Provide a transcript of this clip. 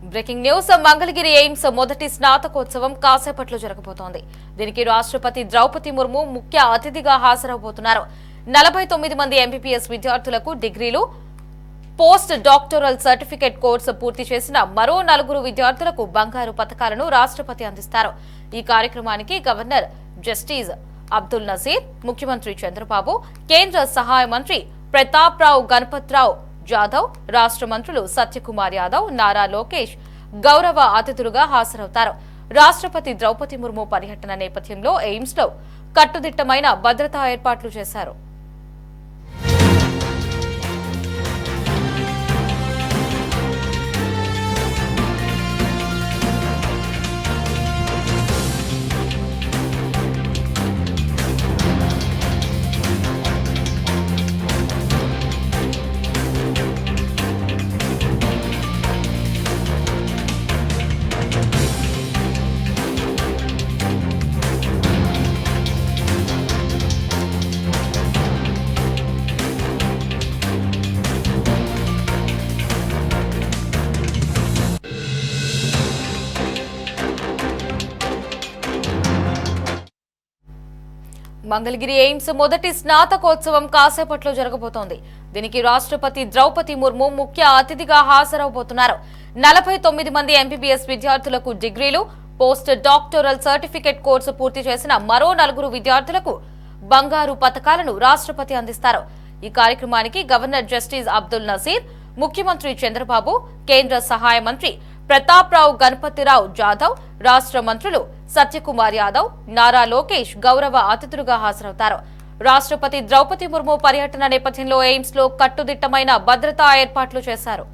Breaking news Mangalagiri AIIMS మొదటి స్నాతకోత్సవం కాసేపట్లో జరగబోతోంది. దీనికి రాష్ట్రపతి ద్రౌపది ముర్ము ముఖ్య అతిథిగా హాజరవబోతున్నారు. 49 మంది ఎంబీబీఎస్ విద్యార్థులకు డిగ్రీలు, పోస్ట్ డాక్టరల్ సర్టిఫికేట్ కోర్సు పూర్తి చేసిన మరో 4 విద్యార్థులకు బంగారు పతకాలను రాష్ట్రపతి అందిస్తారు. ఈ కార్యక్రమానికి గవర్నర్ జస్టిస్ అబ్దుల్ నజీర్, ముఖ్యమంత్రి చంద్రబాబు, కేంద్ర సహాయ మంత్రి ప్రతాప్ రావు గణపత్రావు జాదవ్, రాష్ట్ర మంత్రులు సత్యకుమార్ యాదవ్, నారా లోకేష్ గౌరవ అతిథులుగా హాజరవుతారు. రాష్ట్రపతి ద్రౌపది ముర్ము పర్యటన నేపథ్యంలో ఎయిమ్స్ లో కట్టుదిట్టమైన భద్రతా ఏర్పాట్లు చేశారు. మంగళగిరి ఎయిమ్స్ మొదటి స్నాతకోత్సవం కాసేపట్లో జరగబోతోంది. దీనికి రాష్ట్రపతి ద్రౌపది ముర్ము ముఖ్య అతిథిగా హాజరవబోతున్నారు. 49 మంది ఎంబీబీఎస్ విద్యార్థులకు డిగ్రీలు, పోస్ట్ డాక్టరల్ సర్టిఫికేట్ కోర్సు పూర్తి చేసిన మరో 4 విద్యార్థులకు బంగారు పతకాలను రాష్ట్రపతి అందిస్తారు. ఈ కార్యక్రమానికి గవర్నర్ జస్టిస్ అబ్దుల్ నజీర్, ముఖ్యమంత్రి చంద్రబాబు, కేంద్ర సహాయ మంత్రి ప్రతాప్ రావు గణపతిరావు జాదవ్, రాష్ట్ర మంత్రులు సత్యకుమార్ యాదవ్, నారా లోకేష్ గౌరవ అతిథులుగా హాజరవుతారు. రాష్ట్రపతి ద్రౌపది ముర్ము పర్యటన నేపథ్యంలో ఎయిమ్స్ లో కట్టుదిట్టమైన భద్రతా ఏర్పాట్లు చేశారు.